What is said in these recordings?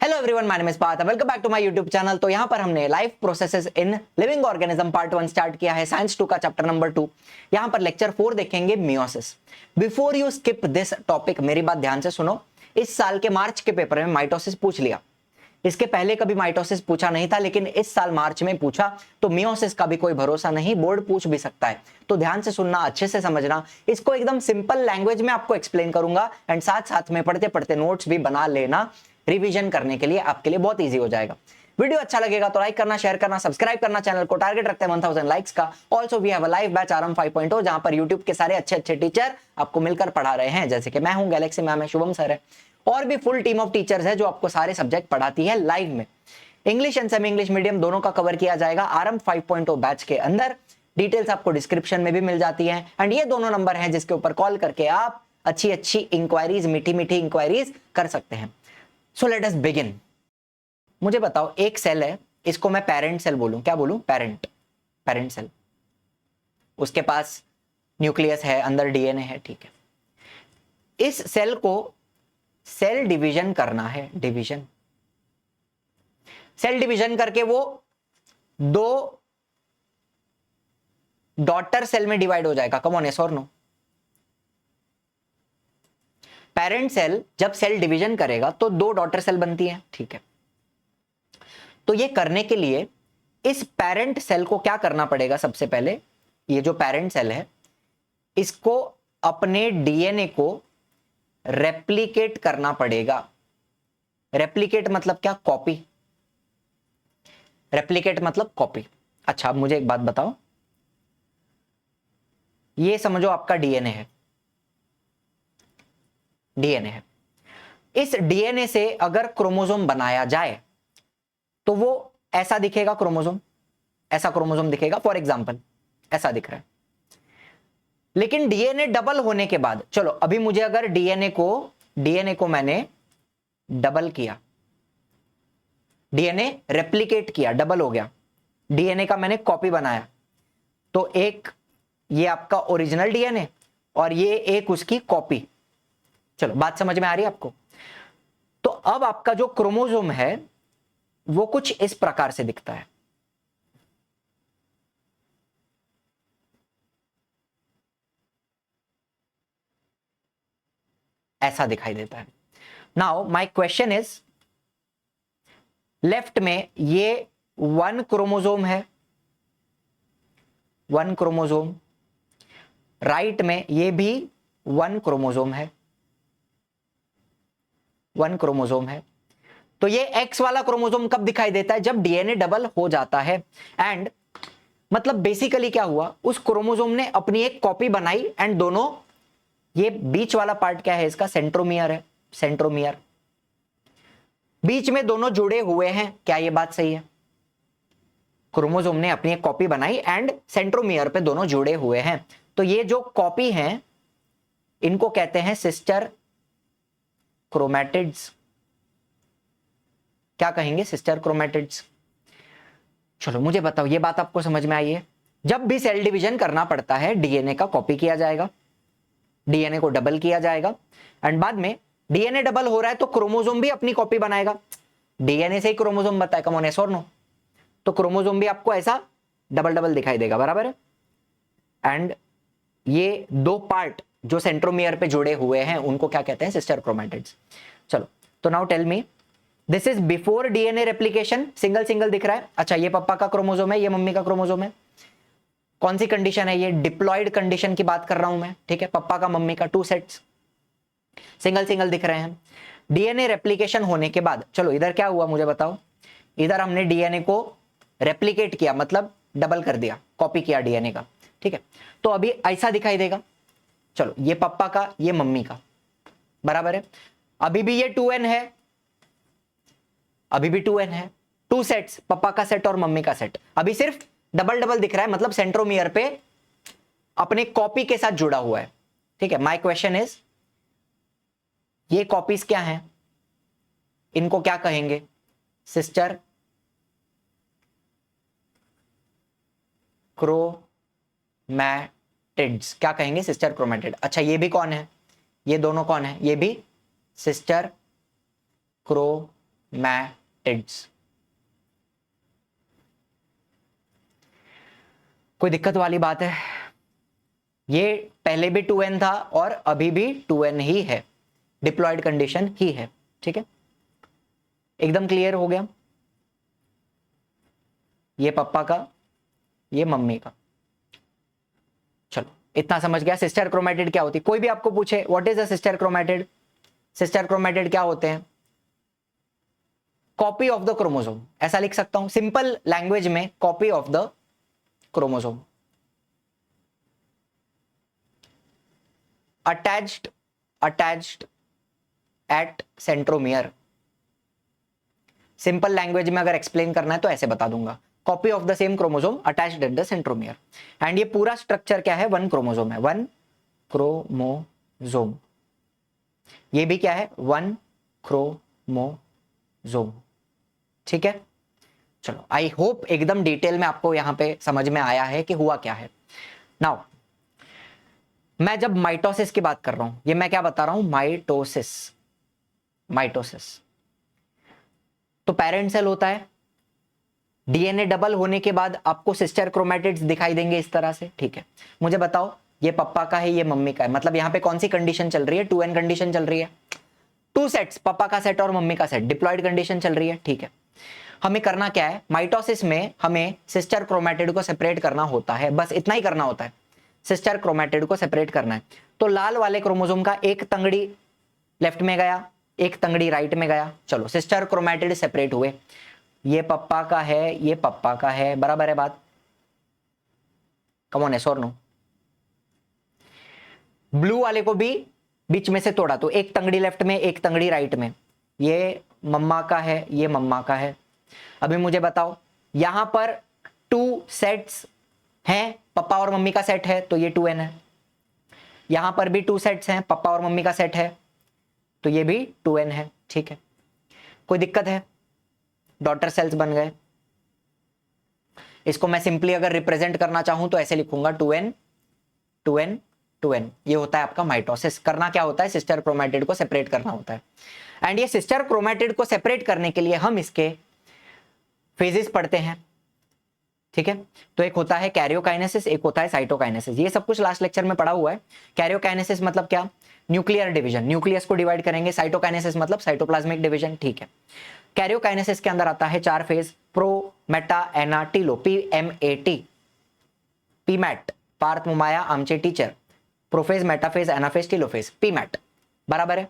Hello everyone, my name is Parth, welcome back to my YouTube channel. तो यहाँ पर हमने life processes in living organism part 1 start किया है, साइंस 2 का चैप्टर नंबर 2। यहाँ पर लेक्चर 4 देखेंगे, meiosis. Before you skip this topic, मेरी बात ध्यान से सुनो। इस साल के मार्च के पेपर में माइटोसिस पूछ लिया। इसके पहले कभी माइटोसिस पूछा नहीं था, लेकिन इस साल मार्च में पूछा, तो मियोसिस का भी कोई भरोसा नहीं, बोर्ड पूछ भी सकता है। तो ध्यान से सुनना, अच्छे से समझना। इसको एकदम सिंपल लैंग्वेज में आपको एक्सप्लेन करूंगा, एंड साथ साथ में पढ़ते पढ़ते नोट्स भी बना लेना, रिवीजन करने के लिए आपके लिए बहुत इजी हो जाएगा। वीडियो अच्छा लगेगा तो लाइक करना, शेयर करना, सब्सक्राइब करना। चैनल को टारगेट रखते हैं 1000 लाइक्स का। Also we have a live batch RM 5.0, जहां पर यूट्यूब के सारे अच्छे अच्छे टीचर आपको मिलकर पढ़ा रहे हैं, जैसे कि मैं हूं, गैलेक्सी मैम है, शुभम सर है, और भी फुल टीम ऑफ टीचर्स है जो आपको सारे सब्जेक्ट पढ़ाती है लाइव में। English and semi English medium दोनों का कवर किया जाएगा आरएम 5.0 बैच के अंदर। डिटेल्स आपको डिस्क्रिप्शन में भी मिल जाती है, एंड ये दोनों नंबर हैं जिसके ऊपर कॉल करके आप अच्छी अच्छी इंक्वायरीज, मीठी मीठी इंक्वायरीज कर सकते हैं। So let us begin. मुझे बताओ, एक सेल है, इसको मैं पेरेंट सेल बोलूं, क्या बोलूं? Parent cell. उसके पास न्यूक्लियस है, अंदर डीएनए है, ठीक है। इस सेल को सेल डिवीजन करना है, डिवीजन। सेल डिवीजन करके वो दो डॉटर सेल में डिवाइड हो जाएगा। कम ऑन, यस और नो? पेरेंट सेल जब सेल डिवीजन करेगा तो दो डॉटर सेल बनती हैं, ठीक है। तो ये करने के लिए इस पेरेंट सेल को क्या करना पड़ेगा? सबसे पहले ये जो पेरेंट सेल है, इसको अपने डीएनए को रेप्लिकेट करना पड़ेगा। रेप्लिकेट मतलब क्या? कॉपी। रेप्लिकेट मतलब कॉपी। अच्छा, अब मुझे एक बात बताओ, ये समझो आपका डीएनए है, डीएनए है। इस डीएनए से अगर क्रोमोसोम बनाया जाए तो वो ऐसा दिखेगा, क्रोमोसोम ऐसा क्रोमोसोम दिखेगा, फॉर एग्जांपल ऐसा दिख रहा है। लेकिन डीएनए डबल होने के बाद, चलो अभी मुझे अगर डीएनए को मैंने डबल किया, डीएनए रेप्लिकेट किया, डबल हो गया, डीएनए का मैंने कॉपी बनाया, तो एक ये आपका ओरिजिनल डीएनए और ये एक उसकी कॉपी। चलो, बात समझ में आ रही है आपको? तो अब आपका जो क्रोमोसोम है वो कुछ इस प्रकार से दिखता है। ऐसा दिखाई देता है। Now my question is, left में ये 1 क्रोमोसोम है, 1 क्रोमोसोम। राइट में ये भी 1 क्रोमोसोम है, 1 क्रोमोसोम है। तो ये एक्स वाला क्रोमोसोम कब दिखाई देता है? जब डीएनए डबल हो जाता है। एंड मतलब बेसिकली क्या हुआ, उस क्रोमोसोम ने अपनी एक कॉपी बनाई, एंड दोनों, ये बीच वाला पार्ट क्या है इसका? सेंट्रोमियर है, सेंट्रोमियर। बीच में दोनों जुड़े हुए हैं, क्या ये बात सही है? क्रोमोसोम ने अपनी एक कॉपी बनाई एंड सेंट्रोमियर पे दोनों जुड़े हुए हैं। तो ये जो कॉपी हैं इनको कहते हैं सिस्टर क्रोमैटिड्स। क्या कहेंगे? Sister chromatids. चलो मुझे बताओ, ये बात आपको समझ में आई है? जब भी सेल डिवीजन करना पड़ता है, डीएनए का कॉपी किया जाएगा, डीएनए को डबल किया जाएगा, एंड बाद में डीएनए डबल हो रहा है तो क्रोमोसोम भी अपनी कॉपी बनाएगा। डीएनए से ही क्रोमोसोम बनता है, कम ऑन, यस और नो? तो क्रोमोसोम भी आपको ऐसा डबल डबल दिखाई देगा, बराबर है। एंड ये दो पार्ट जो सेंट्रोमियर पे जुड़े हुए हैं उनको क्या कहते हैं? Sister chromatids. चलो, तो now tell me, this is before DNA replication. Single single दिख रहा है। अच्छा, ये पापा का क्रोमोसोम है, ये मम्मी का क्रोमोसोम है। कौन सी कंडीशन है? ये डिप्लॉयड कंडीशन की बात कर रहा हूं मैं, ठीक है। पप्पा का, मम्मी का, 2 सेट्स सिंगल सिंगल दिख रहे हैं। डीएनए रेप्लिकेशन होने के बाद, चलो इधर क्या हुआ मुझे बताओ। इधर हमने डीएनए को रेप्लिकेट किया, मतलब डबल कर दिया, कॉपी किया डीएनए का, ठीक है। तो अभी ऐसा दिखाई देगा। चलो, ये पप्पा का, ये मम्मी का, बराबर है। अभी भी ये 2n है, अभी भी 2n है। 2 सेट्स, पप्पा का सेट और मम्मी का सेट। अभी सिर्फ डबल डबल दिख रहा है, मतलब सेंट्रोमियर पे अपने कॉपी के साथ जुड़ा हुआ है, ठीक है। माय क्वेश्चन इज, ये कॉपीज क्या हैं? इनको क्या कहेंगे? Sister chromatids. क्या कहेंगे? Sister chromatid. अच्छा, ये भी कौन है? ये दोनों कौन है? ये भी सिस्टर क्रोमैटिड्स। क्रोमैटिड्स। कोई दिक्कत वाली बात है? ये पहले भी 2n था और अभी भी 2n ही है, डिप्लॉयड कंडीशन ही है। ठीक है, एकदम क्लियर हो गया? ये पापा का, ये मम्मी का। चलो इतना समझ गया। सिस्टर क्रोमैटिड क्या होती है? कोई भी आपको पूछे what is a sister chromatid, sister chromatid क्या होते हैं? कॉपी ऑफ द क्रोमोसोम, ऐसा लिख सकता हूं सिंपल लैंग्वेज में, copy of the chromosome. Attached eight centromere. Simple language में अगर एक्सप्लेन करना है तो ऐसे बता दूंगा, copy of the same chromosome attached at the centromere. And ये पूरा स्ट्रक्चर क्या है? वन क्रोमोसोम है, वन क्रोमोसोम। ये भी क्या है? One chromosome. ठीक है, चलो आई होप एकदम डिटेल में आपको यहां पे समझ में आया है कि हुआ क्या है। नाउ मैं जब माइटोसिस की बात कर रहा हूं, ये मैं क्या बता रहा हूं? माइटोसिस। तो पेरेंट सेल होता है, डीएनए डबल होने के बाद आपको सिस्टर क्रोमैटिड्स दिखाई देंगे इस तरह से। ठीक है, मुझे बताओ ये पापा का है, ये मम्मी का है, मतलब यहां पे कौन सी कंडीशन चल रही है? 2n कंडीशन चल रही है। टू सेट्स, पापा का सेट और मम्मी का सेट, डिप्लॉयड कंडीशन चल रही है। ठीक है, हमें करना क्या है? माइटोसिस में हमें सिस्टर क्रोमैटिड को सेपरेट करना होता है, बस इतना ही करना होता है, सिस्टर क्रोमैटिड को सेपरेट करना है। तो लाल वाले क्रोमोसोम का एक तंगड़ी लेफ्ट में गया, एक तंगड़ी राइट में गया। चलो सिस्टर क्रोमैटिड सेपरेट हुए, ये पप्पा का है, ये पप्पा का है, बराबर है बात? कम ऑन, यस और नो? ब्लू वाले को भी बीच में से तोड़ा, तो एक तंगड़ी लेफ्ट में, एक तंगड़ी राइट में, ये मम्मा का है, ये मम्मा का है। अभी मुझे बताओ यहां पर 2 सेट्स हैं, पापा और मम्मी का सेट है तो ये 2n है। यहां पर भी 2 सेट्स हैं, पापा और मम्मी का सेट है तो ये भी 2n है। ठीक है, कोई दिक्कत है? डॉटर सेल्स बन गए। इसको मैं सिंपली अगर रिप्रेजेंट करना चाहूं तो ऐसे लिखूंगा 2n 2n 2n। ये होता है आपका माइटोसिस। करना क्या होता है? सिस्टर क्रोमैटिड को सेपरेट करना होता है। एंड ये सिस्टर क्रोमैटिड को सेपरेट करने के लिए हम इसके फेजेस पढ़ते हैं। ठीक है, तो एक होता है कैरियोकाइनेसिस, एक होता है साइटोकाइनेसिस। ये सब कुछ लास्ट लेक्चर में पढ़ा हुआ है। कैरियोकाइनेसिस मतलब क्या? न्यूक्लियर डिवीजन, न्यूक्लियस को डिवाइड करेंगे। साइटोकाइनेसिस मतलब साइटोप्लाज्मिक डिवीजन। ठीक है, कैरियोकाइनेसिस के अंदर आता है 4 phase, pro meta ana telo, PMAT, PMAT, Parth मुमाया आमचे teacher, prophase metaphase anaphase telophase, PMAT, बराबर है?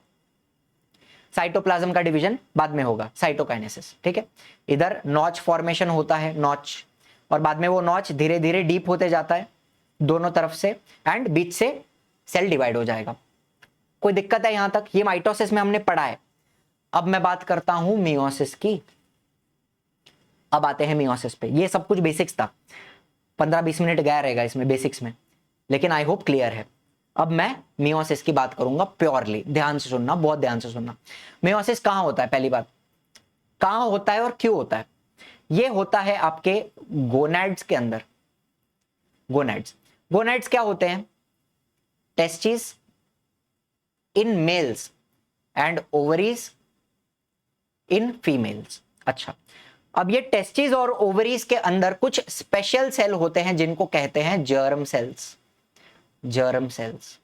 साइटोप्लाज्म का डिवीजन बाद में होगा, साइटोकाइनेसिस। ठीक है, इधर नॉच फॉर्मेशन होता है, नॉच, और बाद में वो नॉच धीरे धीरे डीप होते जाता है दोनों तरफ से, एंड बीच से सेल डिवाइड हो जाएगा। कोई दिक्कत है यहां तक? ये माइटोसिस में हमने पढ़ा है। अब मैं बात करता हूं मियोसिस की। अब आते हैं मियोसिस पे। ये सब कुछ बेसिक्स था, 15-20 मिनट गया रहेगा इसमें बेसिक्स में, लेकिन आई होप क्लियर है। अब मैं मियोसिस की बात करूंगा प्योरली। ध्यान से सुनना, बहुत ध्यान से सुनना। मियोसिस कहां होता है? पहली बात, कहां होता है और क्यों होता है? ये होता है आपके गोनैड्स के अंदर। गोनैड्स क्या होते हैं? Testis in males and ovaries in females. अच्छा, अब ये टेस्टिस और ओवरीज के अंदर कुछ स्पेशल सेल होते हैं जिनको कहते हैं जर्म सेल्स। जर्म सेल्स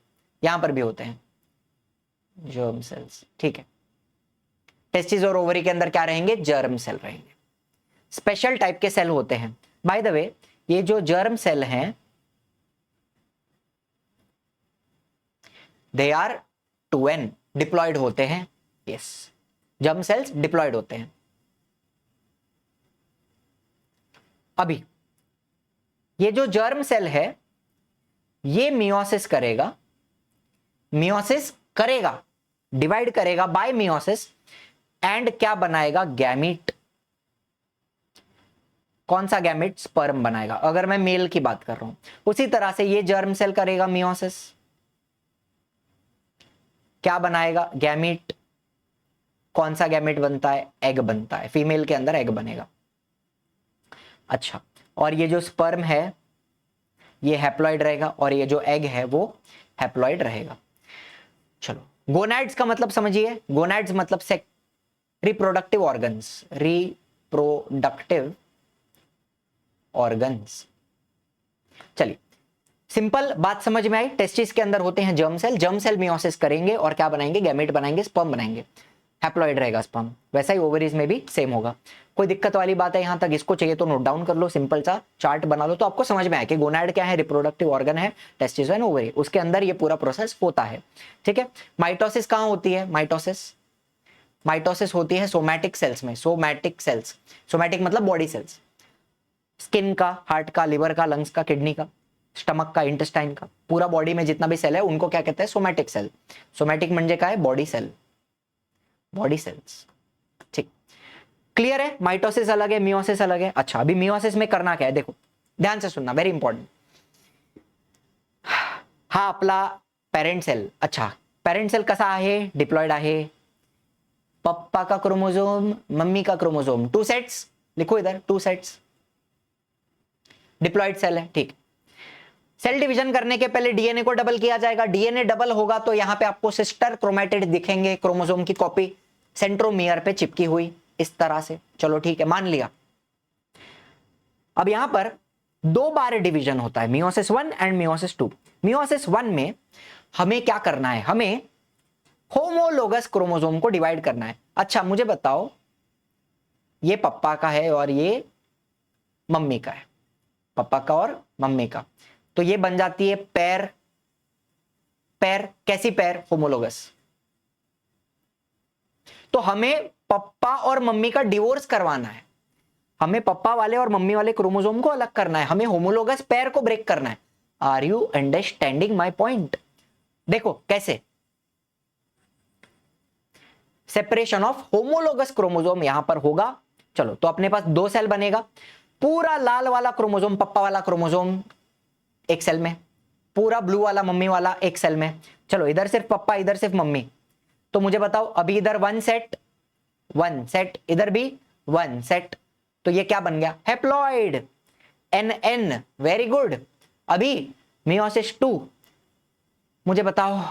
यहां पर भी होते हैं, जर्म सेल्स। ठीक है, टेस्टिस और ओवरी के अंदर क्या रहेंगे? जर्म सेल रहेंगे। स्पेशल टाइप के सेल होते हैं। बाय द वे, ये जो जर्म सेल हैं, दे आर 2n, डिप्लॉयड होते हैं। यस, जर्म सेल्स डिप्लॉयड होते हैं। अभी ये जो जर्म सेल है ये मियोसिस करेगा, डिवाइड करेगा बाय मियोसिस, एंड क्या बनाएगा? गैमीट। कौन सा गैमीट? स्पर्म बनाएगा, अगर मैं मेल की बात कर रहा हूं। उसी तरह से ये जर्म सेल करेगा मियोसिस, क्या बनाएगा? गैमीट। कौन सा गैमीट बनता है? एग बनता है, फीमेल के अंदर एग बनेगा। अच्छा, और ये जो स्पर्म है ये हैप्लॉइड रहेगा, और ये जो एग है वो हैप्लॉइड रहेगा। चलो, गोनैड्स का मतलब समझिए। गोनैड्स मतलब रिप्रोडक्टिव ऑर्गन्स, रिप्रोडक्टिव ऑर्गन्स। चलिए, सिंपल बात समझ में आई। टेस्टिस के अंदर होते हैं germ cell, germ cell meiosis करेंगे और क्या बनाएंगे, गैमेट बनाएंगे, स्पर्म बनाएंगे, हैप्लॉइड रहेगा स्पर्म। वैसा ही ओवरीज में भी सेम होगा। कोई दिक्कत वाली बात है यहां तक? इसको चाहिए तो नोट डाउन कर लो, सिंपल सा चार्ट बना लो तो आपको समझ में आए कि गोनाड क्या है, रिप्रोडक्टिव ऑर्गन है, टेस्टिस एंड ओवरी, उसके अंदर ये पूरा प्रोसेस होता है। ठीक है, माइटोसिस कहां होती है? माइटोसिस होती है सोमैटिक सेल्स में। सोमैटिक सेल्स, सोमैटिक मतलब बॉडी सेल्स, स्किन का, हार्ट का, लिवर का, लंग्स का, किडनी का, स्टमक का, इंटेस्टाइन का, पूरा बॉडी में जितना भी सेल है उनको क्या कहते हैं? Somatic cell. सोमैटिक म्हणजे काय? Body cell, body cells. ठीक, क्लियर है? माइटोसिस अलग है, मियोसिस अलग है। अच्छा, अभी मियोसिस में करना क्या है देखो, ध्यान से सुनना, वेरी इंपॉर्टेंट। हा आपला पेरेंट सेल। अच्छा, पेरेंट सेल कसा आहे? डिप्लॉइड आहे। पप्पा का क्रोमोसोम, मम्मी का क्रोमोसोम, 2 सेट्स लिखो इधर, 2 सेट्स, डिप्लॉइड सेल है। ठीक, सेल डिवीजन करने के पहले डीएनए को डबल किया जाएगा। डीएनए डबल होगा तो यहां पे आपको सिस्टर क्रोमैटिड दिखेंगे, क्रोमोसोम की कॉपी सेंट्रोमियर पे चिपकी हुई इस तरह से। चलो ठीक है, मान लिया। अब यहां पर 2 बार डिवीजन होता है, मियोसिस 1 एंड मियोसिस 2। मियोसिस 1 में हमें क्या करना है? हमें होमोलोगस क्रोमोसोम को डिवाइड करना है। अच्छा, मुझे बताओ, ये पप्पा का है और ये मम्मी का है, पापा का और मम्मी का, तो ये बन जाती है पैर। पैर कैसी पैर? होमोलोगस। तो हमें पप्पा और मम्मी का डिवोर्स करवाना है, हमें पप्पा वाले और मम्मी वाले क्रोमोसोम को अलग करना है, हमें होमोलोगस पैर को ब्रेक करना है। Are you understanding my point? देखो कैसे, सेपरेशन ऑफ होमोलोगस क्रोमोसोम यहां पर होगा। चलो, तो अपने पास 2 सेल बनेगा, पूरा लाल वाला क्रोमोसोम, पप्पा वाला क्रोमोसोम एक सेल में, पूरा ब्लू वाला मम्मी वाला एक सेल में। चलो, इधर सिर्फ पप्पा, इधर सिर्फ मम्मी। तो मुझे बताओ, अभी इधर 1 सेट, 1 सेट, इधर भी 1 सेट, तो ये क्या बन गया? Haploid, NN। Very good. अभी मियोसिस 2, मुझे बताओ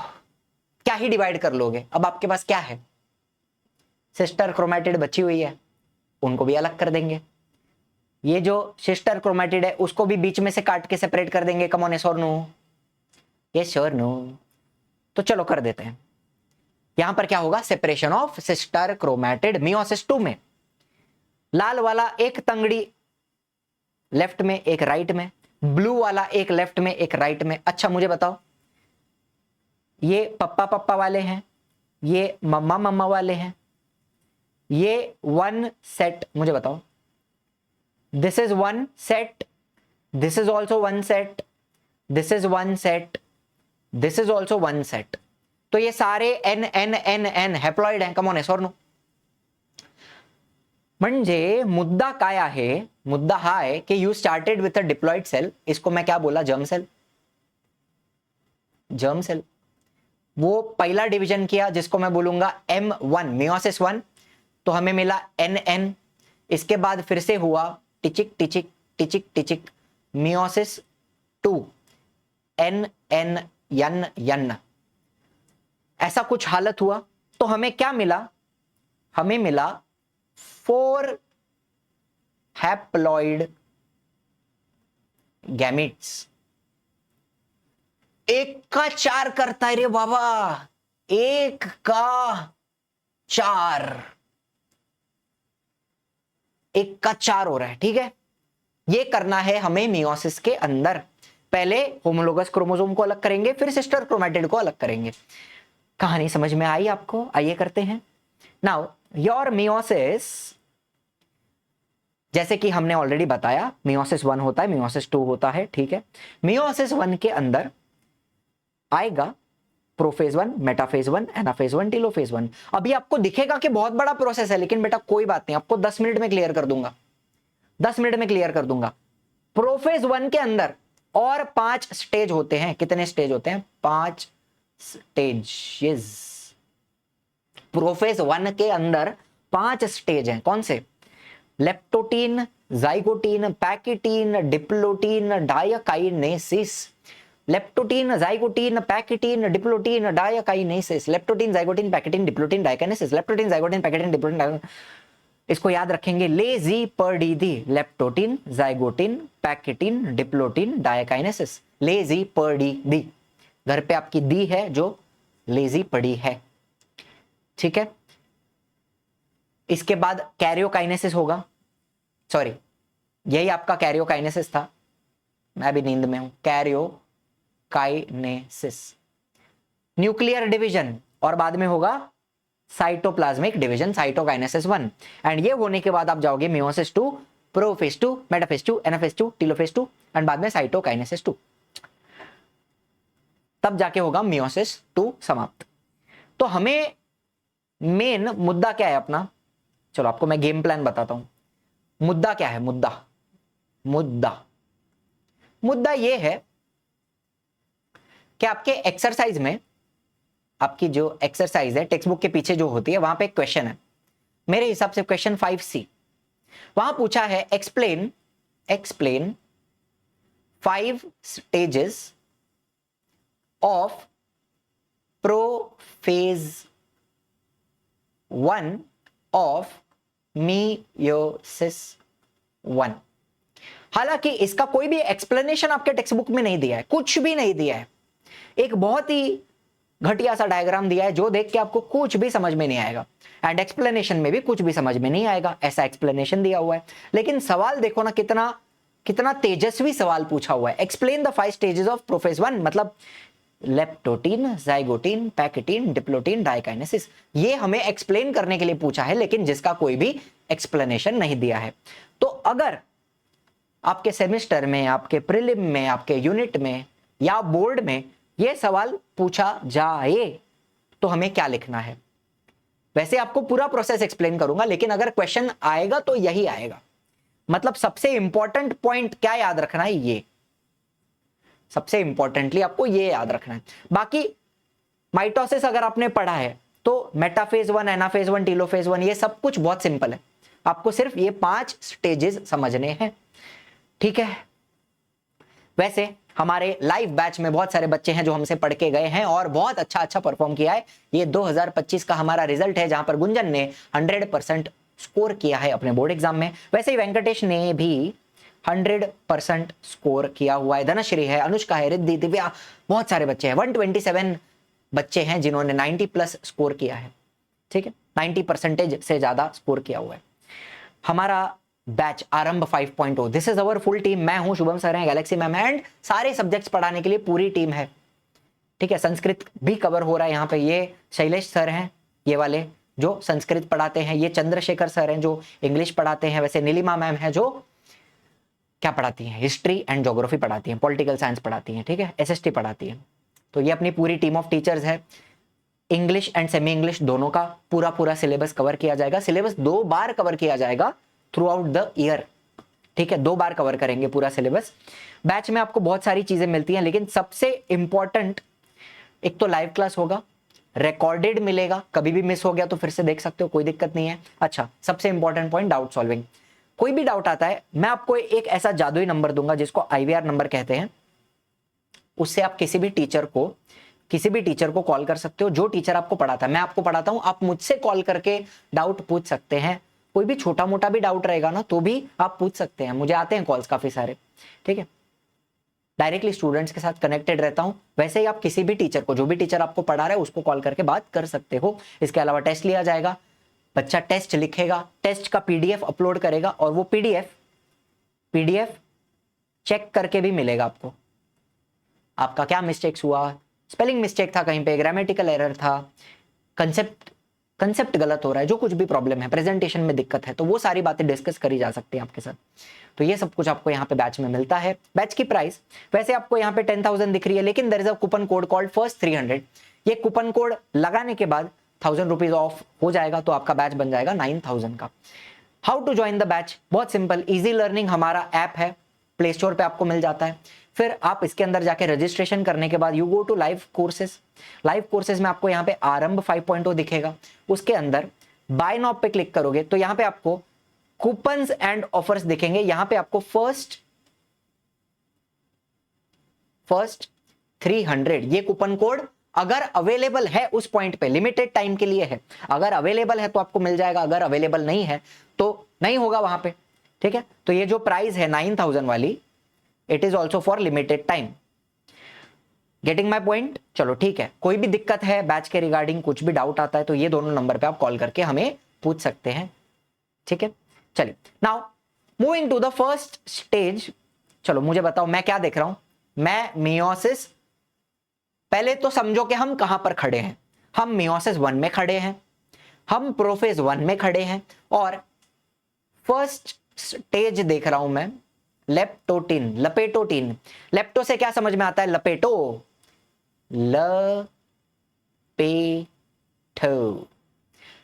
क्या ही डिवाइड कर लोगे? अब आपके पास क्या है? सिस्टर क्रोमैटिड बची हुई है, उनको भी अलग कर देंगे। ये जो सिस्टर क्रोमैटिड है उसको भी बीच में से काट के सेपरेट कर देंगे। कम ऑन, यस और नो? यस और नो? तो चलो कर देते हैं। यहां पर क्या होगा? Separation of sister chromatid. Meiosis 2 में लाल वाला एक तंगड़ी लेफ्ट में, एक राइट में, ब्लू वाला एक लेफ्ट में, एक राइट में। अच्छा, मुझे बताओ, ये पप्पा पप्पा वाले हैं, ये मम्मा मम्मा वाले हैं, ये 1 सेट। मुझे बताओ, this is 1 set, this is also 1 set, this is 1 set, this is also 1 set. तो ये सारे N N N N haploid हैं। कम ऑन, यस और नो? म्हणजे मुद्दा काय आहे? मुद्दा हा आहे की you started with a diploid cell, इसको मैं क्या बोला? Germ cell. जर्म सेल, वो पहला डिवीजन किया जिसको मैं बोलूंगा M1, मियोसिस 1, तो हमें मिला NN। इसके बाद फिर से हुआ टिचिक टिचिक टिचिक टिचिक, मियोसिस 2, NN N N, ऐसा कुछ हालत हुआ। तो हमें क्या मिला? हमें मिला 4 हैप्लॉइड गैमेट्स। 1 का 4 करता है रे बाबा, 1 का 4, 1 का 4 हो रहा है। ठीक है, ये करना है हमें मियोसिस के अंदर। पहले होमोलोगस क्रोमोसोम को अलग करेंगे, फिर सिस्टर क्रोमैटिड को अलग करेंगे। कहानी समझ में आई आपको? आइए करते हैं। नाउ योर मियोसिस, जैसे कि हमने ऑलरेडी बताया, मियोसिस 1 होता है, मियोसिस 2 होता है। ठीक है, मियोसिस 1 के अंदर आएगा प्रोफेज 1, मेटाफेज 1, एनाफेज 1, टेलोफेज 1। अभी आपको दिखेगा कि बहुत बड़ा प्रोसेस है, लेकिन बेटा कोई बात नहीं, आपको 10 मिनट में क्लियर कर दूंगा, 10 मिनट में क्लियर कर दूंगा। प्रोफेज 1 के अंदर और 5 स्टेज होते हैं। कितने स्टेज होते हैं? 5 स्टेजेस। प्रोफेज 1 के अंदर 5 स्टेज हैं। कौन से? Leptotene, zygotene, pachytene, diplotene, diakinesis, leptotene, zygotene, pachytene, diplotene, diakinesis, leptotene, zygotene, pachytene, diplotene, diakinesis, leptotene, zygotene, pachytene, diplotene, इसको याद रखेंगे लेजीपर्डिदी, leptotene, zygotene, pachytene, diplotene, diakinesis, लेजीपर्डिदी। घर पे आपकी दी है जो लेजी पड़ी है, ठीक है। इसके बाद कैरियोकाइनेसिस होगा, सॉरी यही आपका कैरियोकाइनेसिस था, मैं भी नींद में हूं। कैरियोकाइनेसिस, न्यूक्लियर डिवीजन, और बाद में होगा साइटोप्लाज्मिक डिवीजन, साइटोकाइनेसिस 1। एंड ये होने के बाद आप जाओगे meiosis 2, prophase 2, metaphase 2, anaphase 2, telophase 2 and बाद में साइटोकाइनेसिस 2, तब जाके होगा मियोसिस 2 समाप्त। तो हमें मेन मुद्दा क्या है अपना, चलो आपको मैं गेम प्लान बताता हूं। मुद्दा क्या है, मुद्दा ये है कि आपके एक्सरसाइज में, आपकी जो एक्सरसाइज है टेक्स्ट बुक के पीछे जो होती है, वहां पे एक क्वेश्चन है, मेरे हिसाब से क्वेश्चन 5C, वहां पूछा है explain 5 stages of prophase 1 of meiosis 1। हालांकि इसका कोई भी एक्सप्लेनेशन आपके टेक्स्ट बुक में नहीं दिया है, कुछ भी नहीं दिया है, एक बहुत ही घटिया सा डायग्राम दिया है जो देख के आपको कुछ भी समझ में नहीं आएगा, एंड एक्सप्लेनेशन में भी कुछ भी समझ में नहीं आएगा, ऐसा एक्सप्लेनेशन दिया हुआ है। लेकिन सवाल देखो ना, कितना तेजस्वी सवाल पूछा हुआ है। Explain the 5 stages of prophase 1, मतलब leptotene, zygotene, pachytene, diplotene, diakinesis, ये हमें एक्सप्लेन करने के लिए पूछा है, लेकिन जिसका कोई भी एक्सप्लेनेशन नहीं दिया है। तो अगर आपके सेमेस्टर में, आपके प्रीलिम में, आपके यूनिट में या बोर्ड में यह सवाल पूछा जाए तो हमें क्या लिखना है। वैसे आपको पूरा प्रोसेस एक्सप्लेन करूंगा, लेकिन अगर क्वेश्चन आएगा तो यही आएगा। मतलब सबसे इंपॉर्टेंट पॉइंट क्या याद रखना है, ये सबसे इंपॉर्टेंटली आपको ये याद रखना है। बाकी माइटोसिस अगर आपने पढ़ा है तो मेटाफेज 1, एनाफेज 1, टेलोफेज 1, ये सब कुछ बहुत सिंपल है, आपको सिर्फ ये 5 स्टेजेस समझने हैं, ठीक है। वैसे हमारे लाइव बैच में बहुत सारे बच्चे हैं जो हमसे पढ़ के गए हैं और बहुत अच्छा परफॉर्म किया है। ये 2025 का हमारा रिजल्ट है, जहां पर गुंजन ने 100% स्कोर किया है अपने बोर्ड एग्जाम में। वैसे ही वेंकटेश ने भी 100% स्कोर किया हुआ है, धनश्री है, अनुष्का है, रिद्धि, दिव्या, बहुत सारे बच्चे हैं। 127 बच्चे हैं जिन्होंने 90+ स्कोर किया है, ठीक है, 90% से ज्यादा स्कोर किया हुआ है। हमारा बैच आरंभ 5.0, this is our full team. मैं हूं, शुभम सर हैं, गैलेक्सी मैम है, एंड सारे सब्जेक्ट्स पढ़ाने के लिए पूरी टीम है, ठीक है। संस्कृत भी कवर हो रहा है यहाँ पे, ये शैलेश सर हैं, ये वाले जो संस्कृत पढ़ाते हैं, ये चंद्रशेखर सर हैं जो इंग्लिश पढ़ाते हैं, वैसे नीलिमा मैम है जो क्या पढ़ाती हैं, हिस्ट्री एंड ज्योग्राफी पढ़ाती हैं, पॉलिटिकल साइंस पढ़ाती हैं, ठीक है, एसएसटी पढ़ाती हैं। तो ये अपनी पूरी टीम ऑफ टीचर्स है। इंग्लिश एंड सेमी इंग्लिश दोनों का पूरा सिलेबस कवर किया जाएगा। सिलेबस 2 बार कवर किया जाएगा थ्रू आउट द ईयर, ठीक है, 2 बार कवर करेंगे पूरा सिलेबस। बैच में आपको बहुत सारी चीजें मिलती हैं, लेकिन सबसे इंपॉर्टेंट एक तो लाइव क्लास होगा, रिकॉर्डेड मिलेगा, कभी भी मिस हो गया तो फिर से देख सकते हो, कोई दिक्कत नहीं है। अच्छा, सबसे इंपॉर्टेंट पॉइंट डाउट सॉल्विंग। कोई भी डाउट आता है, मैं आपको एक ऐसा जादुई नंबर दूंगा जिसको IVR नंबर कहते हैं, उससे आप किसी भी टीचर को कॉल कर सकते हो। जो टीचर आपको पढ़ाता है, मैं आपको पढ़ाता हूं, आप मुझसे कॉल करके डाउट पूछ सकते हैं। कोई भी छोटा मोटा भी डाउट रहेगा ना तो भी आप पूछ सकते हैं, मुझे आते हैं कॉल्स काफी सारे, ठीक है। डायरेक्टली स्टूडेंट्स के साथ कनेक्टेड रहता हूं। वैसे ही आप किसी भी टीचर को, जो भी टीचर आपको पढ़ा रहा है उसको कॉल करके बात कर सकते हो। इसके अलावा टेस्ट लिया जाएगा, बच्चा टेस्ट लिखेगा, टेस्ट का PDF अपलोड करेगा और वो PDF चेक करके भी मिलेगा आपको, आपका क्या मिस्टेक्स हुआ, स्पेलिंग मिस्टेक था कहीं पे, ग्रामेटिकल एरर था, कंसेप्ट गलत हो रहा है, जो कुछ भी प्रॉब्लम है, प्रेजेंटेशन में दिक्कत है, तो वो सारी बातें डिस्कस करी जा सकती है आपके साथ। तो ये सब कुछ आपको यहाँ पे बैच में मिलता है। बैच की प्राइस वैसे आपको यहाँ पे 10,000 दिख रही है, लेकिन there is a coupon code called first 300। ये कूपन कोड लगाने के बाद 1000 रुपीज ऑफ हो जाएगा, तो आपका बैच बन जाएगा 9000 का। How to join the batch, बहुत सिंपल, इजी लर्निंग हमारा ऐप है, प्ले स्टोर पे आपको मिल जाता है। फिर आप इसके अंदर जाके रजिस्ट्रेशन करने के बाद you go to live courses में आपको यहाँ पे आरंभ 5.0 दिखेगा, उसके अंदर बाय नाउ पे क्लिक करोगे तो यहाँ पे आपको कूपन्स एंड ऑफर्स दिखेंगे। यहाँ पे आपको फर्स्ट 300। ये कूपन कोड अगर अवेलेबल है उस पॉइंट पे, लिमिटेड टाइम के लिए है, अगर अवेलेबल है तो आपको मिल जाएगा, अगर अवेलेबल नहीं है तो नहीं होगा वहां पे, ठीक है। तो ये जो प्राइस है 9000 वाली, it is also for limited time. Getting my point? चलो ठीक है, कोई भी दिक्कत है बैच के रिगार्डिंग, कुछ भी डाउट आता है तो ये दोनों नंबर पे आप कॉल करके हमें पूछ सकते हैं, ठीक है। चलिए now moving to the first stage. चलो मुझे बताओ मैं क्या देख रहा हूं, मैं मियोसिस, पहले तो समझो कि हम कहां पर खड़े हैं। हम मियोसिस 1 में खड़े हैं, हम प्रोफेज 1 में खड़े हैं, और फर्स्ट स्टेज देख रहा हूं मैं लेप्टोटिन, लपेटोटिन। लेप्टो से क्या समझ में आता है? लपेटो, लपेटो।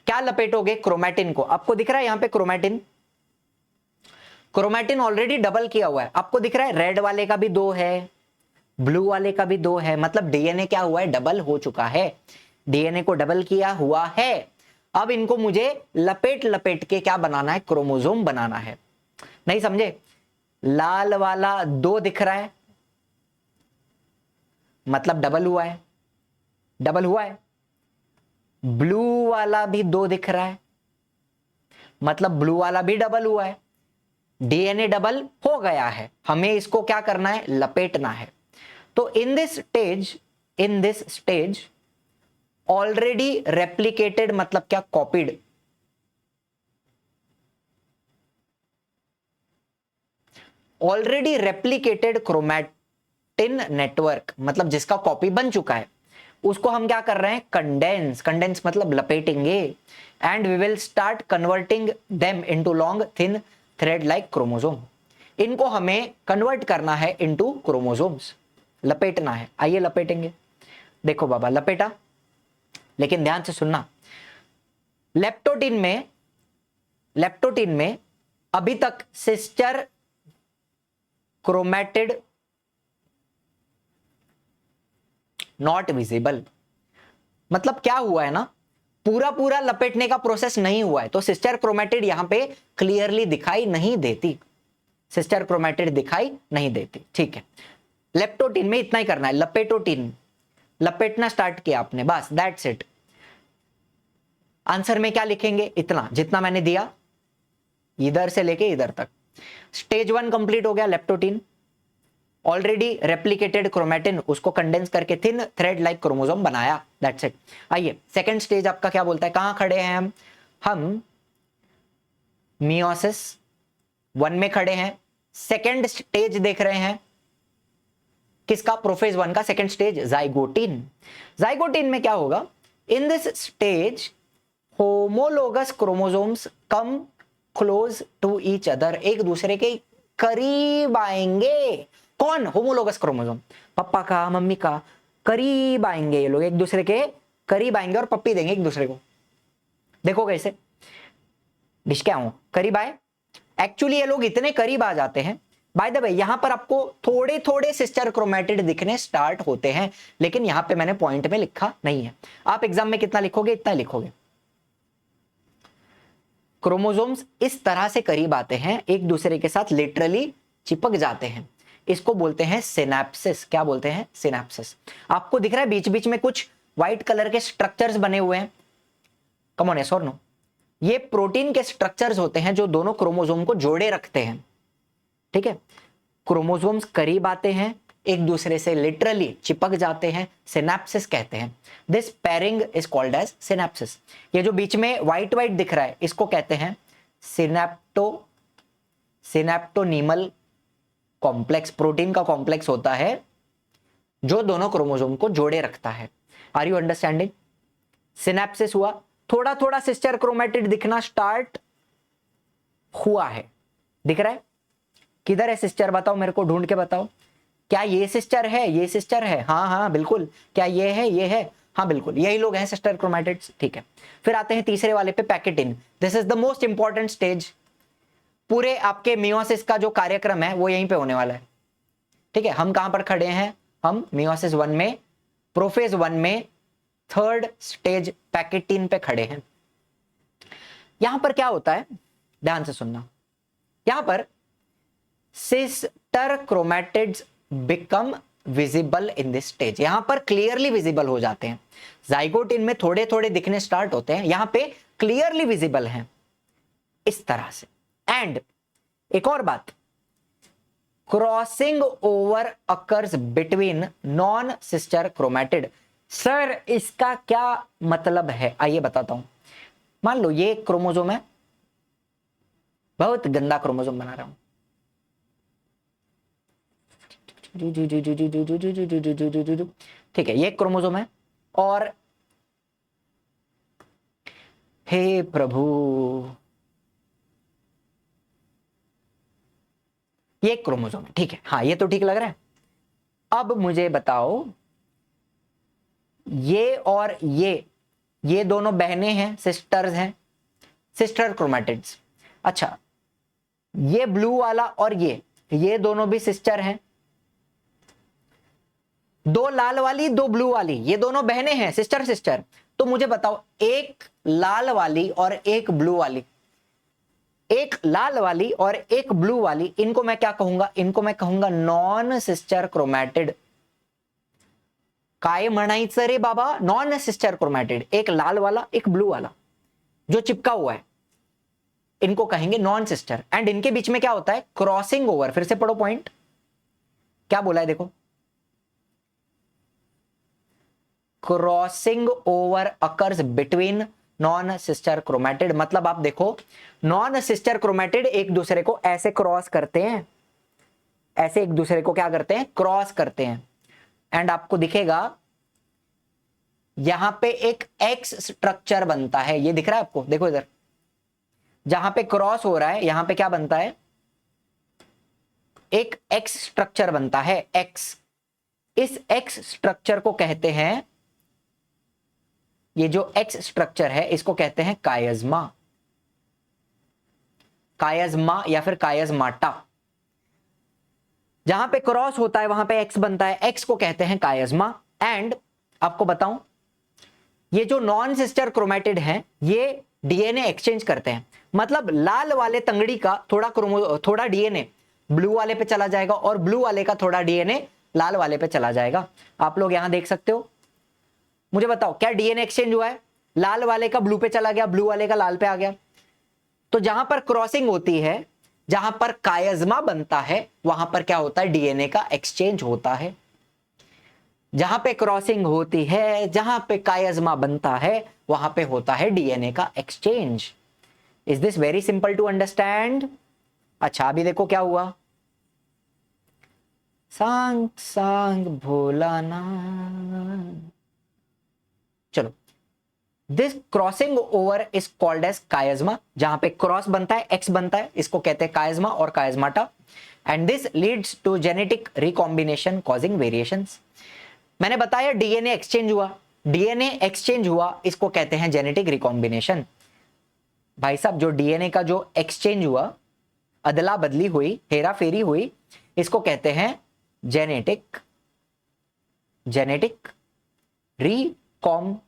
क्या लपेटोगे? क्रोमैटिन को। आपको दिख रहा है यहां पे क्रोमैटिन, क्रोमैटिन ऑलरेडी डबल किया हुआ है, आपको दिख रहा है। रेड वाले का भी 2 है, ब्लू वाले का भी 2 है, मतलब डीएनए क्या हुआ है? डबल हो चुका है, डीएनए को डबल किया हुआ है। अब इनको मुझे लपेट लपेट के क्या बनाना है? क्रोमोसोम बनाना है। नहीं समझे? लाल वाला 2 दिख रहा है, मतलब डबल हुआ है, डबल हुआ है। ब्लू वाला भी 2 दिख रहा है, मतलब ब्लू वाला भी डबल हुआ है। डीएनए डबल हो गया है, हमें इसको क्या करना है? लपेटना है। तो इन दिस स्टेज ऑलरेडी रेप्लिकेटेड, मतलब क्या? Copied. Already replicated chromatin network, मतलब जिसका कॉपी बन चुका है, उसको हम क्या कर रहे हैं? कंडेंस। कंडेंस मतलब लपेटेंगे। And we will start converting them into long thin thread like chromosome. इनको हमें कन्वर्ट करना है इनटू क्रोमोसोम्स, लपेटना है। आइए लपेटेंगे। देखो बाबा लपेटा, लेकिन ध्यान से सुनना। लेप्टोटिन में अभी तक सिस्टर क्रोमैटिड नॉट विजिबल। मतलब क्या हुआ है ना, पूरा पूरा लपेटने का प्रोसेस नहीं हुआ है, तो सिस्टर क्रोमैटिड यहां पे क्लियरली दिखाई नहीं देती, सिस्टर क्रोमैटिड दिखाई नहीं देती, ठीक है। लेप्टोटिन में इतना ही करना है, लपेटोटिन, लपेटना स्टार्ट किया आपने, बस दैट्स इट। आंसर में क्या लिखेंगे? इतना जितना मैंने दिया, इधर से लेके इधर तक। स्टेज 1 कंप्लीट हो गया, लेप्टोटिन ऑलरेडी रेप्लिकेटेड क्रोमैटिन, उसको कंडेंस करके थिन थ्रेड लाइक क्रोमोसोम बनाया, दैट्स इट। आइए सेकंड स्टेज आपका क्या बोलता है? कहां खड़े हैं हम मियोसिस 1 में खड़े हैं। सेकंड स्टेज देख रहे हैं किसका? प्रोफेज 1 का सेकंड स्टेज, जाइगोटिन। जाइगोटिन में क्या होगा? In this stage homologous chromosomes come close to each other, एक दूसरे के करीब आएंगे। कौन? होमोलोगस क्रोमोसोम, पापा का, मम्मी का, करीब आएंगे ये लोग, एक दूसरे के करीब आएंगे और पप्पी देंगे एक दूसरे को। देखो कैसे डिश क्या हूं, करीब आए। एक्चुअली ये लोग इतने करीब आ जाते हैं, बाय द वे यहां पर आपको थोड़े थोड़े सिस्टर क्रोमैटिड दिखने स्टार्ट होते हैं, लेकिन यहां पे मैंने पॉइंट में लिखा नहीं है। आप एग्जाम में कितना लिखोगे? इतना लिखोगे। क्रोमोसोम्स इस तरह से करीब आते हैं, एक दूसरे के साथ लिटरली चिपक जाते हैं, इसको बोलते हैं सिनैप्सिस। क्या बोलते हैं? सिनैप्सिस। आपको दिख रहा है बीच बीच में कुछ व्हाइट कलर के स्ट्रक्चर्स बने हुए हैं, कम ऑन यस और नो? ये प्रोटीन के स्ट्रक्चर्स होते हैं जो दोनों क्रोमोसोम को जोड़े रखते हैं, ठीक है। क्रोमोसोम्स करीब आते हैं, एक दूसरे से लिटरली चिपक जाते हैं, सिनैप्सिस कहते हैं। This pairing is called as synapsis. ये जो बीच में व्हाइट व्हाइट दिख रहा है, इसको कहते हैं सिनैप्टोनीमल कॉम्प्लेक्स। प्रोटीन का कॉम्प्लेक्स होता है जो दोनों क्रोमोसोम को जोड़े रखता है। Are you understanding? सिनैप्सिस हुआ, थोड़ा थोड़ा सिस्टर क्रोमैटिड दिखना स्टार्ट हुआ है। दिख रहा है? किधर है सिस्टर? बताओ मेरे को, ढूंढ के बताओ। क्या ये सिस्टर है? ये सिस्टर है? हाँ हाँ बिल्कुल। क्या ये है? ये है, हाँ बिल्कुल, यही लोग हैं सिस्टर क्रोमैटिड्स, ठीक है। फिर आते हैं तीसरे वाले पे, pachytene. This is the most important stage. पूरे आपके मियोसिस का जो कार्यक्रम है वो यहीं पे होने वाला है, ठीक है। हम कहां पर खड़े हैं? हम मियोसिस 1 में, प्रोफेज 1 में, थर्ड स्टेज पैकेटिन पे खड़े हैं। यहां पर क्या होता है, ध्यान से सुनना। यहां पर sister chromatids become visible in this stage, यहां पर क्लियरली विजिबल हो जाते हैं। जाइगोट इनमें थोड़े थोड़े दिखने स्टार्ट होते हैं, यहां पे क्लियरली विजिबल हैं इस तरह से। एंड एक और बात, crossing over occurs between non sister chromatid. Sir इसका क्या मतलब है, आइए बताता हूं। मान लो ये क्रोमोसोम है, बहुत गंदा क्रोमोसोम बना रहा हूं, ठीक है, ये क्रोमोसोम है और हे प्रभु ये क्रोमोसोम है, ठीक है, हाँ ये तो ठीक लग रहा है। अब मुझे बताओ ये और ये दोनों बहनें हैं, सिस्टर्स हैं, सिस्टर क्रोमैटिड्स। अच्छा ये ब्लू वाला और ये दोनों भी सिस्टर हैं, दो लाल वाली दो ब्लू वाली, ये दोनों बहनें हैं, सिस्टर सिस्टर। तो मुझे बताओ एक लाल वाली और एक ब्लू वाली, एक लाल वाली और एक ब्लू वाली, इनको मैं क्या कहूंगा, इनको मैं कहूंगा नॉन सिस्टर क्रोमैटिड। काय म्हणायचं रे बाबा, नॉन सिस्टर क्रोमैटिड, एक लाल वाला एक ब्लू वाला जो चिपका हुआ है, इनको कहेंगे नॉन सिस्टर। एंड इनके बीच में क्या होता है, क्रॉसिंग ओवर। फिर से पढ़ो पॉइंट, क्या बोला है देखो, crossing over occurs between non sister chromatid. मतलब आप देखो नॉन सिस्टर क्रोमैटिड एक दूसरे को ऐसे क्रॉस करते हैं, ऐसे एक दूसरे को क्या करते हैं, क्रॉस करते हैं। एंड आपको दिखेगा यहां पे एक एक्स स्ट्रक्चर बनता है, ये दिख रहा है आपको, देखो इधर जहां पे क्रॉस हो रहा है, यहां पे क्या बनता है, एक एक्स स्ट्रक्चर बनता है, एक्स। इस एक्स स्ट्रक्चर को कहते हैं, ये जो एक्स स्ट्रक्चर है इसको कहते हैं कायज्मा, कायज्मा या फिर कायज्माटा। जहां पे क्रॉस होता है वहां पे एक्स बनता है, एक्स को कहते हैं कायज्मा। एंड आपको बताऊं, ये जो नॉन सिस्टर क्रोमैटिड हैं ये डीएनए एक्सचेंज करते हैं। मतलब लाल वाले तंगड़ी का थोड़ा डीएनए ब्लू वाले पे चला जाएगा और ब्लू वाले का थोड़ा डीएनए लाल वाले पे चला जाएगा। आप लोग यहां देख सकते हो, मुझे बताओ क्या डीएनए एक्सचेंज हुआ है, लाल वाले का ब्लू पे चला गया, ब्लू वाले का लाल पे आ गया। तो जहां पर क्रॉसिंग होती है, जहां पर कायज्मा बनता है, वहां पर क्या होता है, डीएनए का एक्सचेंज होता है। जहां पे क्रॉसिंग होती है, जहां पे कायज्मा बनता है, वहां पे होता है डीएनए का exchange. Is this very simple to understand? अच्छा अभी देखो क्या हुआ, सांग सांग भोलाना। चलो, this crossing over is called as chiasma. जहां पे क्रॉस बनता है, एक्स बनता है, इसको कहते हैं कायज्मा और chiasmata. And this leads to genetic recombination causing variations. मैंने बताया डीएनए एक्सचेंज हुआ, डीएनए एक्सचेंज हुआ, इसको कहते हैं जेनेटिक रिकॉम्बिनेशन। भाई साहब जो डीएनए का जो एक्सचेंज हुआ, अदला बदली हुई, हेरा फेरी हुई, इसको कहते हैं जेनेटिक रिकॉम्बिनेशन।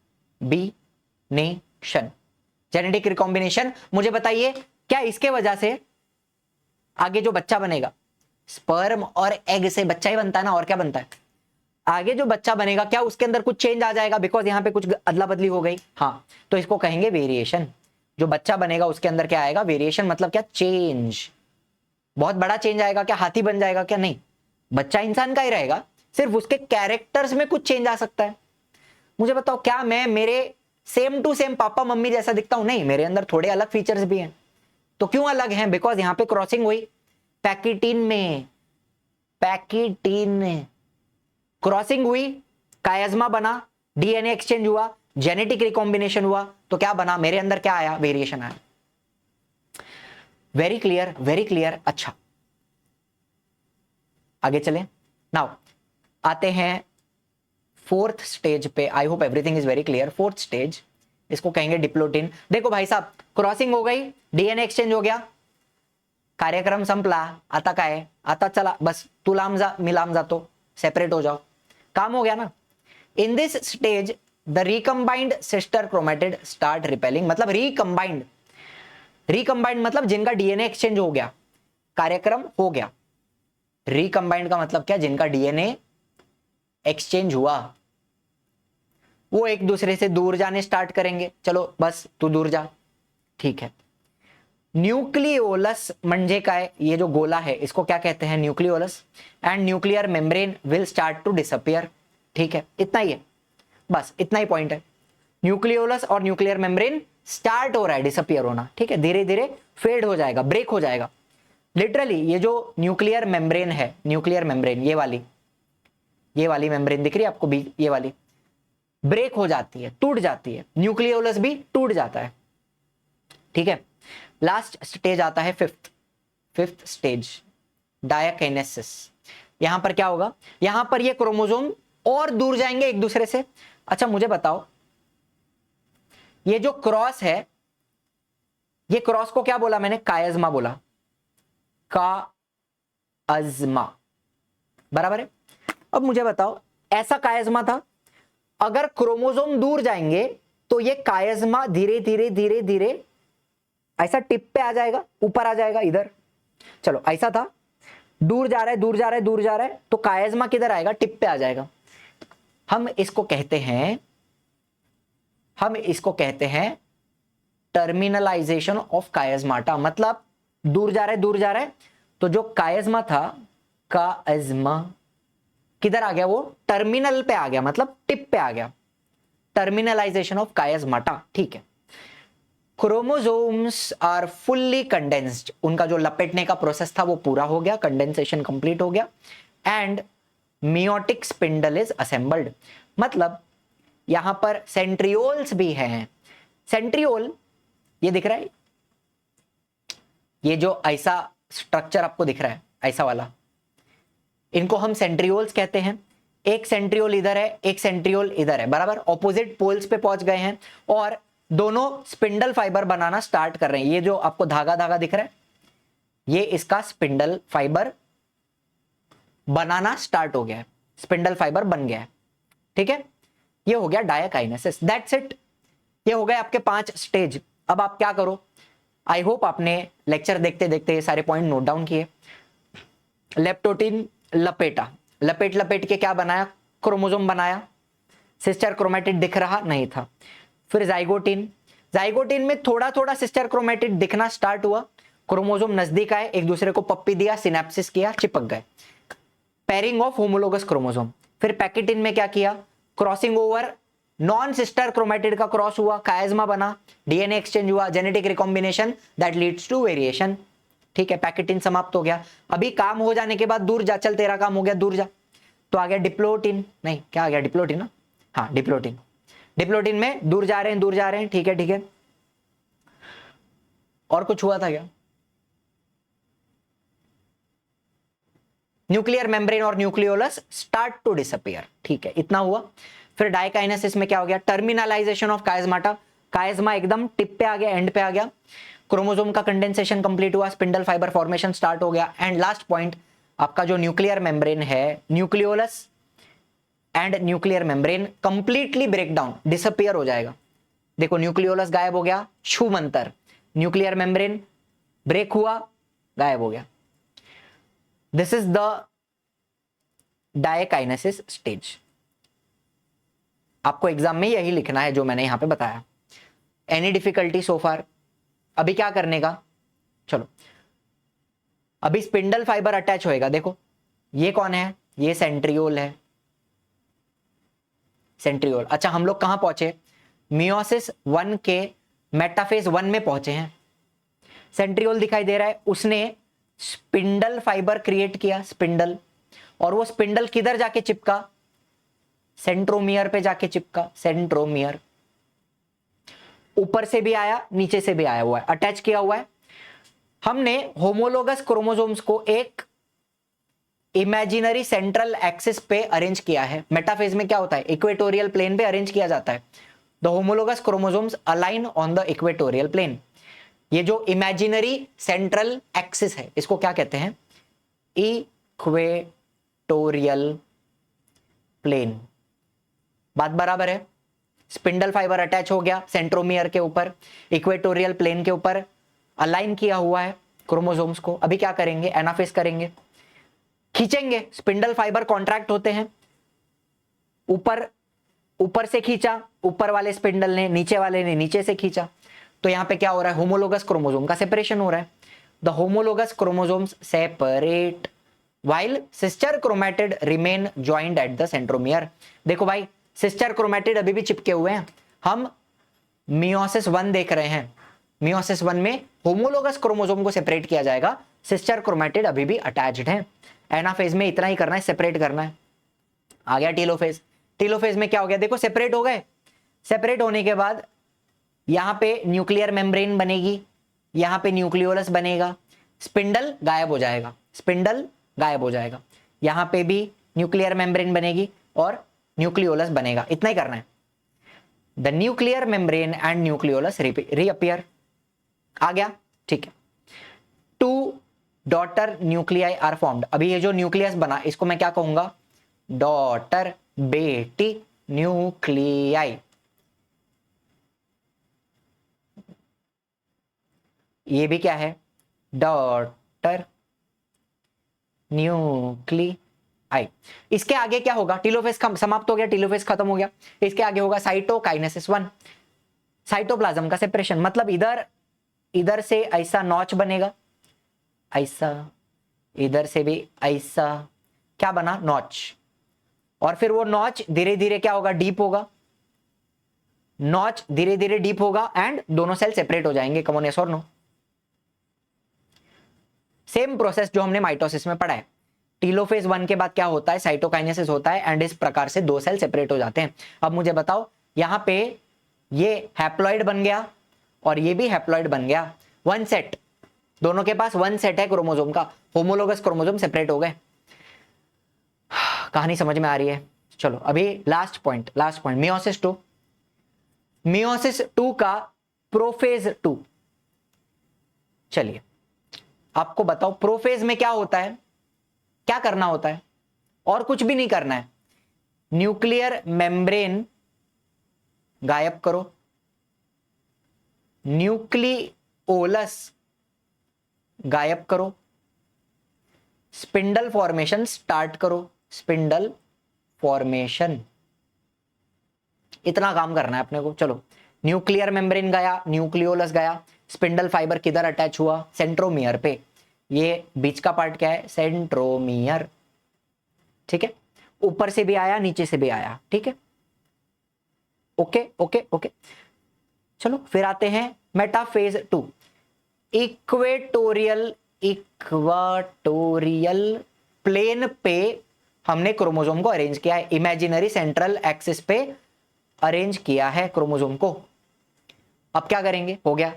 Genetic recombination. मुझे बताइए क्या इसके वजह से आगे जो बच्चा बनेगा, स्पर्म और एग से बच्चा ही बनता है ना, और क्या बनता है, आगे जो बच्चा बनेगा क्या उसके अंदर कुछ चेंज आ जाएगा, बिकॉज यहां पे कुछ अदला बदली हो गई, हाँ, तो इसको कहेंगे वेरिएशन। जो बच्चा बनेगा उसके अंदर क्या आएगा, वेरिएशन। मतलब क्या, चेंज। बहुत बड़ा चेंज आएगा क्या, हाथी बन जाएगा क्या, नहीं, बच्चा इंसान का ही रहेगा, सिर्फ उसके कैरेक्टर्स में कुछ चेंज आ सकता है। मुझे बताओ क्या मैं मेरे सेम टू सेम पापा मम्मी जैसा दिखता हूं, नहीं, मेरे अंदर थोड़े अलग फीचर्स भी हैं। तो क्यों अलग हैं, बिकॉज यहां पे क्रॉसिंग हुई, पैकिटीन में, पैकिटीन क्रॉसिंग हुई, कायज्मा बना, डीएनए एक्सचेंज हुआ, जेनेटिक रिकॉम्बिनेशन हुआ, तो क्या बना, मेरे अंदर क्या आया, वेरिएशन आया। Very clear, very clear. अच्छा आगे चलें। नाउ आते हैं फोर्थ स्टेज पे। I hope everything is very clear. Fourth stage, इसको कहेंगे डिप्लोटिन। देखो भाई साहब, क्रॉसिंग हो गई, डीएनए एक्सचेंज हो गया, कार्यक्रम संपला, आता काय, आता चला बस तू लांब जा मी लांब जातो, सेपरेट हो जाओ, काम हो गया ना। In this stage the recombined sister chromatid start repelling. मतलब रिकंबाइंड, रिकंबाइंड मतलब जिनका डीएनए एक्सचेंज हो गया, कार्यक्रम हो गया। रिकंबाइंड का मतलब क्या, जिनका डीएनए एक्सचेंज हुआ वो एक दूसरे से दूर जाने स्टार्ट करेंगे, चलो बस तू दूर जा, ठीक है। न्यूक्लियोलस म्हणजे काय, ये जो गोला है इसको क्या कहते हैं, nucleolus. And nuclear membrane will start to disappear, ठीक है, इतना ही है, बस इतना ही पॉइंट है। न्यूक्लियोलस और न्यूक्लियर मेम्ब्रेन स्टार्ट हो रहा है डिसअपियर होना, ठीक है, धीरे धीरे फेड हो जाएगा, ब्रेक हो जाएगा। लिटरली ये जो न्यूक्लियर मेम्ब्रेन है, न्यूक्लियर मेम्ब्रेन ये वाली मेम्ब्रेन दिख रही है आपको भी, ये वाली ब्रेक हो जाती है, टूट जाती है, न्यूक्लियोलस भी टूट जाता है, ठीक है। लास्ट स्टेज आता है फिफ्थ स्टेज, डायकाइनेसिस। यहां पर क्या होगा, यहां पर ये क्रोमोसोम और दूर जाएंगे एक दूसरे से। अच्छा मुझे बताओ, ये जो क्रॉस है, ये क्रॉस को क्या बोला मैंने, कायज्मा बोला, कायज्मा, बराबर है। अब मुझे बताओ, ऐसा कायज्मा था, अगर क्रोमोसोम दूर जाएंगे तो ये कायज्मा धीरे धीरे धीरे धीरे ऐसा टिप पे आ जाएगा, ऊपर आ जाएगा इधर। चलो ऐसा था, दूर जा रहा है दूर जा रहा है दूर जा रहा है, तो कायज्मा किधर आएगा, टिप पे आ जाएगा। हम इसको कहते हैं टर्मिनलाइजेशन ऑफ कायज्माटा। मतलब दूर जा रहा है तो जो कायज्मा था, कायज्मा किधर आ गया, वो टर्मिनल पे आ गया, मतलब टिप पे आ गया, टर्मिनलाइजेशन ऑफ कायज्माटा, ठीक है। क्रोमोसोम्स आर फुल्ली कंडेंस्ड, उनका जो लपेटने का प्रोसेस था वो पूरा हो गया, कंडेंसेशन कंप्लीट हो गया। And meiotic spindle is assembled, मतलब यहां पर सेंट्रियोल्स भी हैं। सेंट्रियोल ये दिख रहा है, ये जो ऐसा स्ट्रक्चर आपको दिख रहा है, ऐसा वाला, इनको हम सेंट्रियोल्स कहते हैं। एक सेंट्रियोल इधर है, एक सेंट्रियोल इधर है, बराबर ऑपोजिट पोल्स पे पहुंच गए हैं और दोनों स्पिंडल फाइबर बनाना स्टार्ट कर रहे हैं। ये जो आपको धागा धागा दिख रहा है, ये इसका स्पिंडल फाइबर बनाना स्टार्ट हो गया है, स्पिंडल फाइबर बन गया है, ठीक है। ये हो गया डायकाइनेसिस, दैट्स इट। ये हो गए आपके 5 स्टेज। अब आप क्या करो, आई होप आपने लेक्चर देखते देखते ये सारे पॉइंट नोट डाउन किए। लेप्टोटीन लपेटा, लपेट के क्या बनाया, क्रोमोसोम बनाया, सिस्टर क्रोमेटिड दिख रहा नहीं था। फिर जाइगोटीन में थोड़ा थोड़ा सिस्टर क्रोमेटिड दिखना स्टार्ट हुआ, क्रोमोसोम नजदीक आए, एक दूसरे को पप्पी दिया, सिनेप्सिस किया, चिपक गए, पेयरिंग ऑफ होमोलोगस क्रोमोसोम। फिर पैकेटिन में क्या किया, crossing over, non sister chromatid का क्रॉस हुआ, कायज्मा बना, डीएनए एक्सचेंज हुआ, genetic recombination that leads to variation, ठीक है। पैकेटिन समाप्त हो गया। अभी काम हो जाने के बाद दूर जा, चल तेरा काम हो गया दूर जा, तो आ गया डिप्लोटिन, नहीं क्या आ गया, डिप्लोटिन ना, हाँ डिप्लोटिन। डिप्लोटिन में दूर जा रहे हैं, ठीक है। और कुछ हुआ था क्या, न्यूक्लियर मेम्ब्रेन और न्यूक्लियोलस स्टार्ट टू डिसअपियर, ठीक है, इतना हुआ। फिर डायकाइनेसिस में क्या हो गया, टर्मिनलाइजेशन ऑफ कायज्माटा, कायज्मा एकदम टिप पे आ गया, एंड पे आ गया, क्रोमोसोम का कंडेंसेशन कंप्लीट हुआ, स्पिंडल फाइबर फॉर्मेशन स्टार्ट हो गया। एंड लास्ट पॉइंट आपका जो न्यूक्लियर मेम्ब्रेन है, nucleolus and nuclear membrane completely breakdown, disappear हो जाएगा। देखो न्यूक्लियोलस गायब हो गया, छू मंतर, न्यूक्लियर मेम्ब्रेन ब्रेक हुआ, गायब हो गया। This is the diakinesis stage. आपको एग्जाम में यही लिखना है जो मैंने यहां पे बताया। एनी डिफिकल्टी सो फार? अभी क्या करने का, चलो अभी स्पिंडल फाइबर अटैच होएगा। देखो ये कौन है, ये सेंट्रियोल है, सेंट्रियोल। अच्छा हम लोग कहां पहुंचे, मियोसिस 1 के मेटाफेज 1 में पहुंचे हैं। सेंट्रियोल दिखाई दे रहा है, उसने स्पिंडल फाइबर क्रिएट किया, स्पिंडल, और वो स्पिंडल किधर जाके चिपका, सेंट्रोमियर पे जाके चिपका, सेंट्रोमियर। ऊपर से भी आया, नीचे से भी आया हुआ है, अटैच किया हुआ है। हमने होमोलोगस क्रोमोसोम्स को एक इमेजिनरी सेंट्रल एक्सिस पे अरेंज किया है। मेटाफेज में क्या होता है, इक्वेटोरियल प्लेन पे अरेंज किया जाता है। The homologous chromosomes align on the equatorial plane. ये जो इमेजिनरी सेंट्रल एक्सिस है इसको क्या कहते हैं, इक्वेटोरियल प्लेन। बात बराबर है। स्पिंडल फाइबर अटैच हो गया सेंट्रोमियर के ऊपर, इक्वेटोरियल प्लेन के ऊपर अलाइन किया हुआ है क्रोमोसोम्स को। अभी क्या करेंगे, एनाफेज करेंगे, खींचेंगे, स्पिंडल फाइबर कॉन्ट्रैक्ट होते हैं, ऊपर से खींचा, ऊपर वाले स्पिंडल ने, नीचे वाले ने नीचे से खींचा, तो यहां पे क्या हो रहा है, होमोलोगस क्रोमोसोम का सेपरेशन हो रहा है। The homologous chromosomes separate while sister chromatid remain joined at the centromere. देखो भाई, सिस्टर क्रोमैटिड अभी भी चिपके हुए हैं। हम मियोसिस 1 देख रहे हैं, मियोसिस 1 में होमोलोगस क्रोमोसोम को सेपरेट किया जाएगा, सिस्टर क्रोमैटिड अभी भी अटैच्ड है। एनाफेज में इतना ही करना है, सेपरेट करना है। आ गया टीलोफेज। टीलोफेज में क्या हो गया, देखो सेपरेट हो गए। सेपरेट होने के बाद यहां पे न्यूक्लियर मेम्ब्रेन बनेगी, यहां पे न्यूक्लियोलस बनेगा, स्पिंडल गायब हो जाएगा, स्पिंडल गायब हो जाएगा, यहां पे भी न्यूक्लियर मेम्ब्रेन बनेगी और न्यूक्लियोलस बनेगा। इतना ही करना है। The nuclear membrane and nucleolus reappear. आ गया, ठीक है। 2 डॉटर न्यूक्लियाई आर फॉर्म्ड। अभी ये जो न्यूक्लियस बना इसको मैं क्या कहूंगा, डॉटर बेटी न्यूक्लियाई। ये भी क्या है, डॉटर न्यूक्लियाई। इसके आगे क्या होगा, टीलोफेज समाप्त हो गया, टीलोफेज खत्म हो गया। इसके आगे होगा साइटोकाइनेसिस 1, साइटोप्लाज्म का सेपरेशन। मतलब इधर से ऐसा नॉच बनेगा, ऐसा, इधर से भी ऐसा, क्या बना, नॉच। और फिर वो नॉच धीरे धीरे क्या होगा, डीप होगा, नॉच धीरे धीरे डीप होगा एंड दोनों सेल सेपरेट हो जाएंगे। कम ऑन यस और नो। सेम प्रोसेस जो हमने माइटोसिस में पढ़ा है। टीलोफेज 1 के बाद क्या होता है, साइटोकाइनेसिस होता है एंड इस प्रकार से 2 सेल सेपरेट हो जाते हैं। अब मुझे बताओ, यहां पे ये हैप्लॉइड बन गया और ये भी हैप्लॉइड बन गया, 1 सेट, दोनों के पास 1 सेट है क्रोमोसोम का, होमोलोगस क्रोमोसोम सेपरेट हो गए। कहानी समझ में आ रही है। चलो अभी लास्ट पॉइंट मियोसिस 2। मियोसिस 2 का प्रोफेज 2। चलिए आपको बताओ, प्रोफेज में क्या होता है, क्या करना होता है, और कुछ भी नहीं करना है। न्यूक्लियर मेम्ब्रेन गायब करो, न्यूक्लियोलस गायब करो, स्पिंडल फॉर्मेशन स्टार्ट करो, स्पिंडल फॉर्मेशन। इतना काम करना है अपने को। चलो, न्यूक्लियर मेम्ब्रेन गया, न्यूक्लियोलस गया, स्पिंडल फाइबर किधर अटैच हुआ, सेंट्रोमियर पे। ये बीच का पार्ट क्या है, सेंट्रोमियर, ठीक है। ऊपर से भी आया, नीचे से भी आया, ठीक है। Okay okay okay. चलो फिर आते हैं मेटाफेज 2। इक्वेटोरियल प्लेन पे हमने क्रोमोसोम को अरेंज किया है, इमेजिनरी सेंट्रल एक्सिस पे अरेंज किया है क्रोमोसोम को। अब क्या करेंगे, हो गया।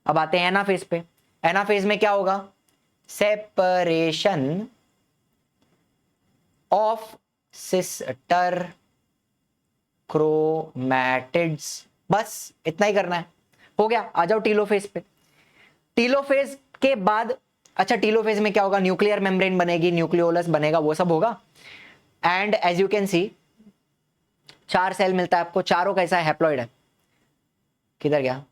अब आते हैं एनाफेज पे। एनाफेज में क्या होगा, सेपरेशन ऑफ सिस्टर क्रोमैटिड्स। बस इतना ही करना है, हो गया। आ जाओ टीलोफेज पे। टीलोफेज के बाद, अच्छा टीलोफेज में क्या होगा, न्यूक्लियर मेम्ब्रेन बनेगी, न्यूक्लियोलस बनेगा, वो सब होगा। And as you can see 4 cell मिलता है आपको, चारों कैसा है, हैप्लॉइड है। किधर गया,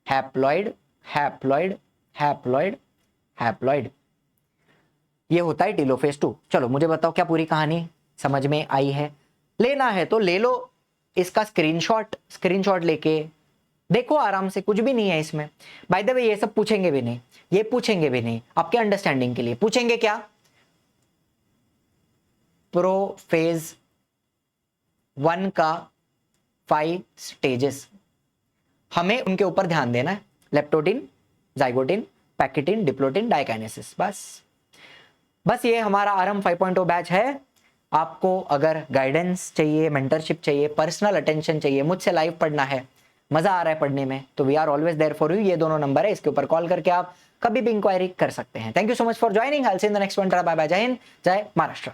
हैप्लॉइड हैप्लॉइड हैप्लॉइड हैप्लॉइड। ये होता है टीलोफेज 2। चलो मुझे बताओ, क्या पूरी कहानी समझ में आई है? लेना है तो ले लो इसका स्क्रीनशॉट लेके देखो आराम से, कुछ भी नहीं है इसमें। बाय द वे ये सब पूछेंगे भी नहीं, ये पूछेंगे भी नहीं, आपके अंडरस्टैंडिंग के लिए पूछेंगे। क्या, प्रोफेज 1 का 5 स्टेजेस, हमें उनके ऊपर ध्यान देना है। Leptotene, zygotene, pachytene, diplotene, diakinesis. बस ये हमारा आरएम 5.0 बैच है। आपको अगर गाइडेंस चाहिए, मेंटरशिप चाहिए, पर्सनल अटेंशन चाहिए, मुझसे लाइव पढ़ना है, मजा आ रहा है पढ़ने में, तो we are always there for you. ये दोनों नंबर है, इसके ऊपर कॉल करके आप कभी भी इंक्वायरी कर सकते हैं। Thank you so much for joining. I will see in the next one. Bye bye. जय हिंद, जय महाराष्ट्र।